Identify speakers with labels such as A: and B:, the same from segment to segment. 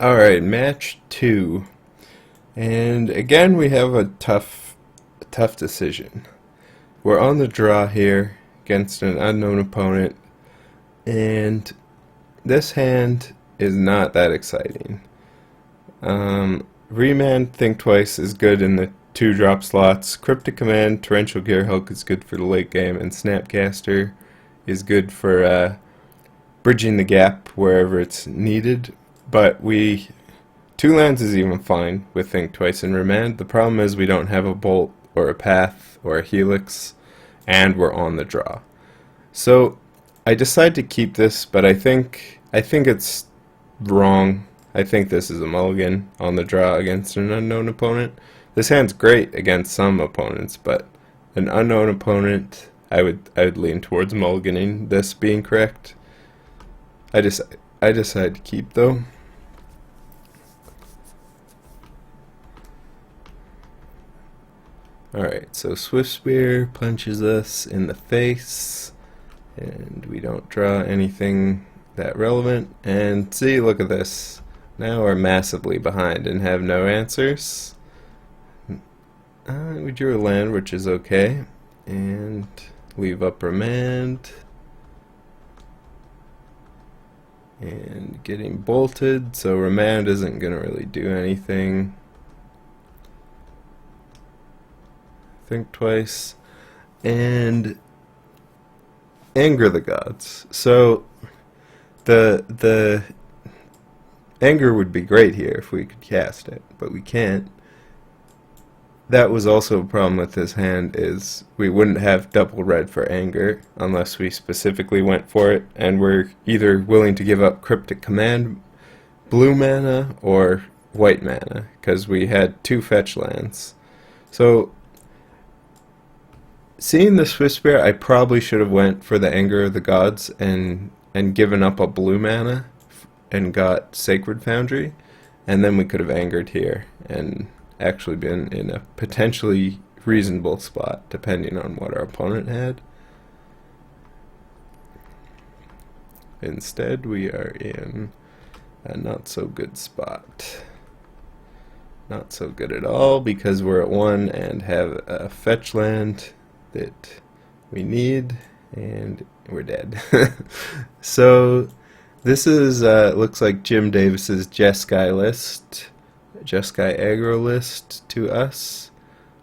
A: Alright, match 2. And again we have a tough decision. We're on the draw here against an unknown opponent, and this hand is not that exciting. Remand Think Twice is good in the 2-drop slots. Cryptic Command, Torrential Gearhulk is good for the late game, and Snapcaster is good for bridging the gap wherever it's needed. But 2 lands is even fine with Think Twice and Remand. The problem is we don't have a Bolt or a Path or a Helix, and we're on the draw. So I decide to keep this, but I think it's wrong. I think this is a mulligan on the draw against an unknown opponent. This hand's great against some opponents, but an unknown opponent, I would lean towards mulliganing this being correct. I decide to keep though. Alright, so Swift Spear punches us in the face, and we don't draw anything that relevant. And see, look at this. Now we're massively behind and have no answers. We drew a land, which is okay, and leave up Remand. And getting bolted, so Remand isn't going to really do anything. Think Twice, and Anger the Gods. So the Anger would be great here if we could cast it, but we can't. That was also a problem with this hand, is we wouldn't have double red for Anger unless we specifically went for it, and we're either willing to give up Cryptic Command blue mana or white mana, because we had 2 fetch lands. So seeing the Swift Spear, I probably should have went for the Anger of the Gods and given up a blue mana and got Sacred Foundry, and then we could have angered here and actually been in a potentially reasonable spot depending on what our opponent had. Instead, we are in a not so good spot. Not so good at all, because we're at 1 and have a fetch land that we need, and we're dead. So this is looks like Jim Davis's Jeskai list, Jeskai aggro list to us.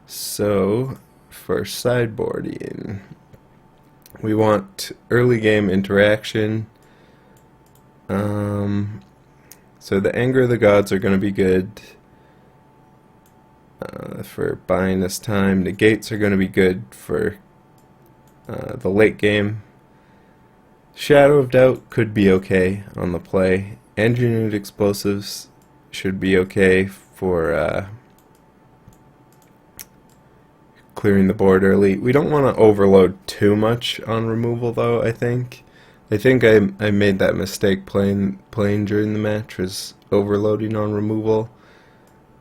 A: So for sideboarding, we want early game interaction. So the Anger of the Gods are going to be good for buying us time. Negates are going to be good for the late game. Shadow of Doubt could be okay on the play. Engineered Explosives should be okay for clearing the board early. We don't want to overload too much on removal though, I think. I made that mistake playing during the match, was overloading on removal.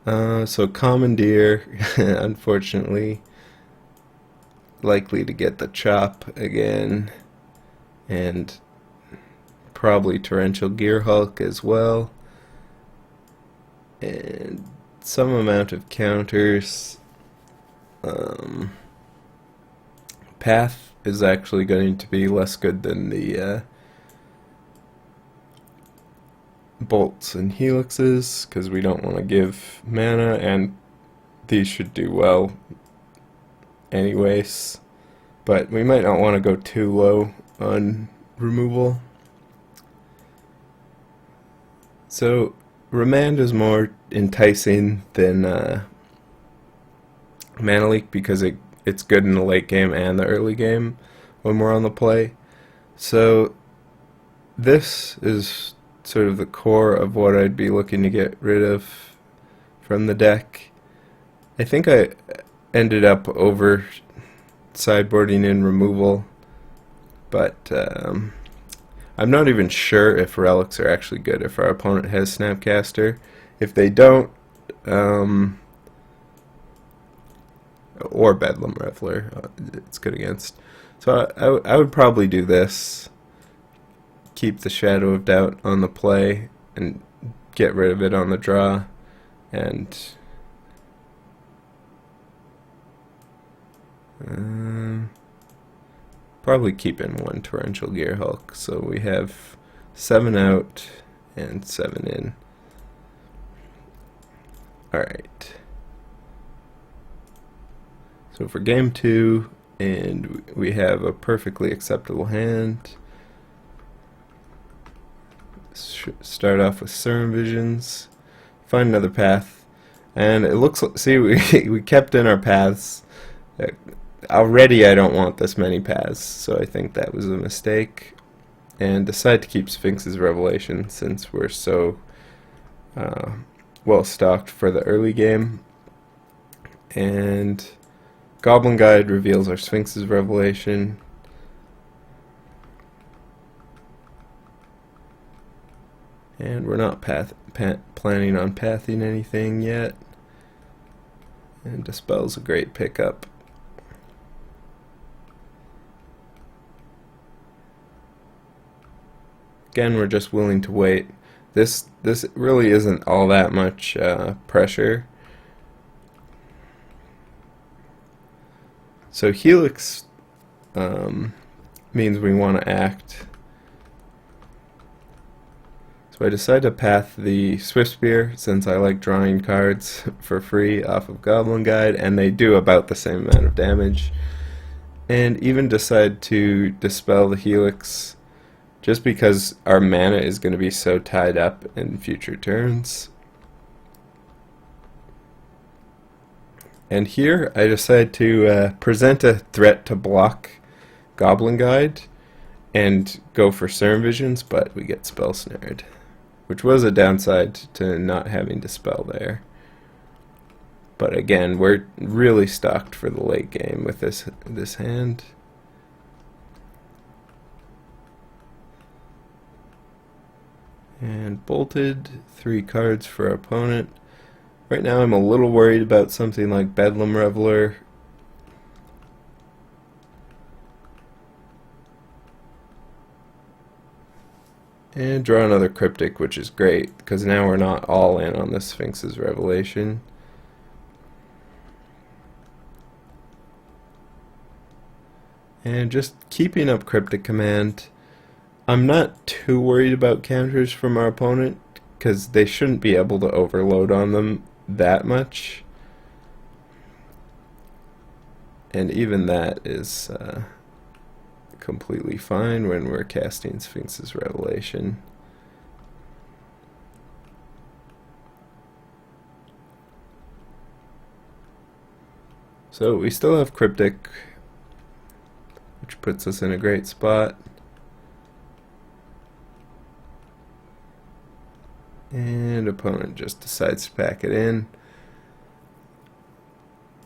A: So Commandeer, unfortunately, likely to get the chop again, and probably Torrential Gearhulk as well, and some amount of counters. Path is actually going to be less good than the bolts and helixes, because we don't want to give mana, and these should do well anyways, but we might not want to go too low on removal. So Remand is more enticing than Mana Leak, because it's good in the late game and the early game when we're on the play. So this is sort of the core of what I'd be looking to get rid of from the deck. I think I ended up over sideboarding in removal, but I'm not even sure if relics are actually good if our opponent has Snapcaster. If they don't, or Bedlam Reveler, it's good against. So I would probably do this. Keep the Shadow of Doubt on the play and get rid of it on the draw, and probably keep in one Torrential Gear Hulk. So we have 7 out and 7 in. Alright. So for game 2, and we have a perfectly acceptable hand. Start off with Serum Visions, find another path, and it looks like, see, we kept in our paths. Already I don't want this many paths, so I think that was a mistake, and decide to keep Sphinx's Revelation since we're so well stocked for the early game. And Goblin Guide reveals our Sphinx's Revelation. And we're not planning on pathing anything yet. And Dispel's a great pickup. Again, we're just willing to wait. This really isn't all that much pressure. So Helix means we want to act. So I decide to path the Swift Spear since I like drawing cards for free off of Goblin Guide, and they do about the same amount of damage. And even decide to dispel the Helix just because our mana is going to be so tied up in future turns. And here I decide to present a threat to block Goblin Guide and go for Serum Visions, but we get Spell Snared, which was a downside to not having Dispel there. But again, we're really stocked for the late game with this hand. And bolted 3 cards for our opponent. Right now I'm a little worried about something like Bedlam Reveler. And draw another Cryptic, which is great, because now we're not all in on the Sphinx's Revelation. And just keeping up Cryptic Command. I'm not too worried about counters from our opponent, because they shouldn't be able to overload on them that much. And even that is completely fine when we're casting Sphinx's Revelation. So we still have Cryptic, which puts us in a great spot. And opponent just decides to pack it in,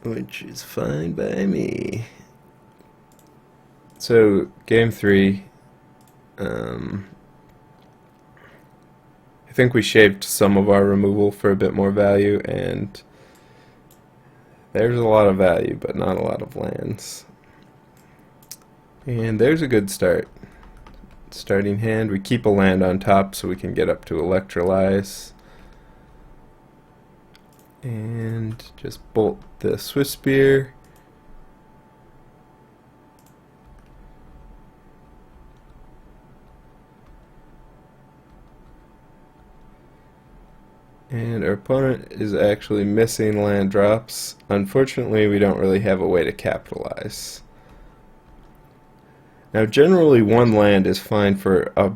A: which is fine by me. So game 3, I think we shaved some of our removal for a bit more value, and there's a lot of value but not a lot of lands. And there's a good start. Starting hand, we keep a land on top so we can get up to Electrolyze. And just bolt the Swift Spear. And our opponent is actually missing land drops. Unfortunately, we don't really have a way to capitalize. Now generally 1 land is fine for a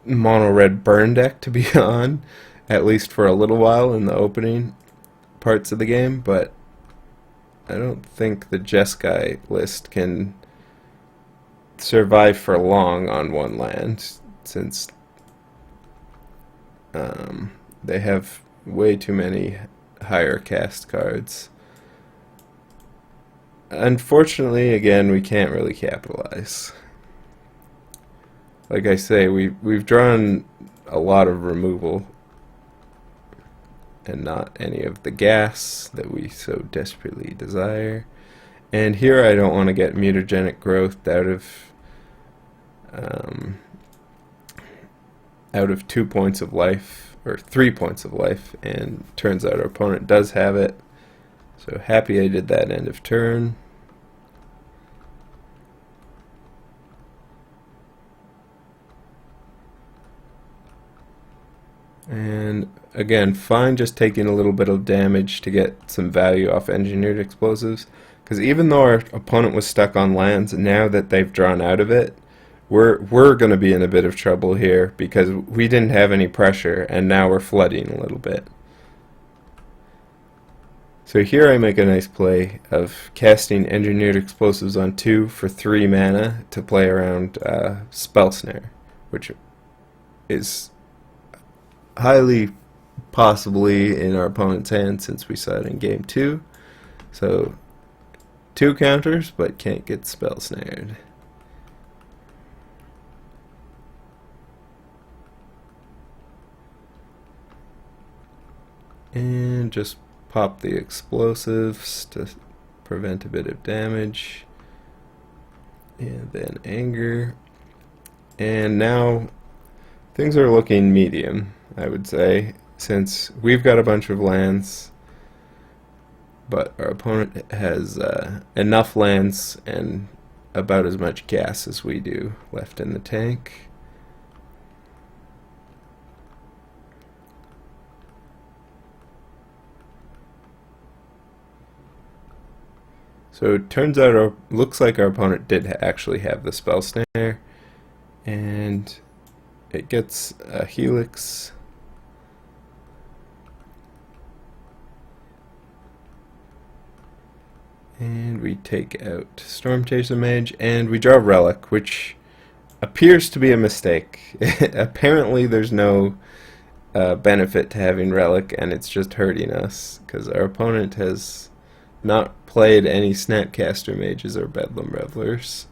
A: mono-red burn deck to be on, at least for a little while in the opening parts of the game, but I don't think the Jeskai list can survive for long on 1 land, since they have way too many higher cast cards. Unfortunately, again, we can't really capitalize. Like I say, we've drawn a lot of removal and not any of the gas that we so desperately desire. And here I don't want to get mutagenic growth out of 2 points of life or 3 points of life, and turns out our opponent does have it. So happy I did that end of turn. And again, fine just taking a little bit of damage to get some value off engineered explosives, because even though our opponent was stuck on lands, now that they've drawn out of it, we're going to be in a bit of trouble here because we didn't have any pressure, and now we're flooding a little bit. So here I make a nice play of casting engineered explosives on 2 for 3 mana to play around Spell Snare, which is highly possibly in our opponent's hand since we saw it in game 2. So 2 counters, but can't get spell snared. And just pop the explosives to prevent a bit of damage. And then anger. And now things are looking medium, I would say, since we've got a bunch of lands, but our opponent has enough lands and about as much gas as we do left in the tank. So it turns out looks like our opponent did actually have the spell snare, and it gets a helix. And we take out Storm Chaser Mage, and we draw Relic, which appears to be a mistake. Apparently there's no benefit to having Relic, and it's just hurting us, because our opponent has not played any Snapcaster Mages or Bedlam Revelers.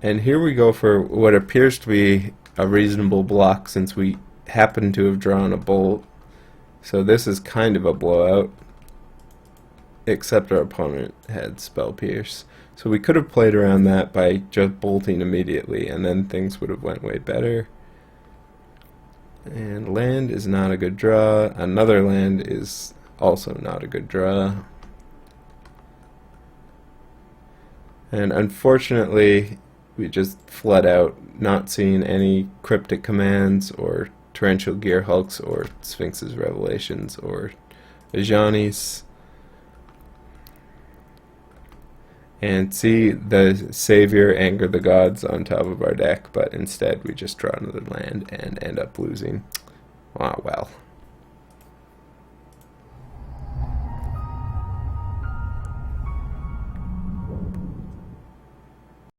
A: And here we go for what appears to be a reasonable block, since we happen to have drawn a Bolt. So this is kind of a blowout, except our opponent had Spell Pierce. So we could have played around that by just bolting immediately, and then things would have went way better. And land is not a good draw. Another land is also not a good draw. And unfortunately, we just flood out, not seeing any cryptic commands or torrential gear hulks or Sphinx's Revelations or Ajani's. And see the Savior anger the gods on top of our deck, but instead we just draw another land and end up losing. Ah, well.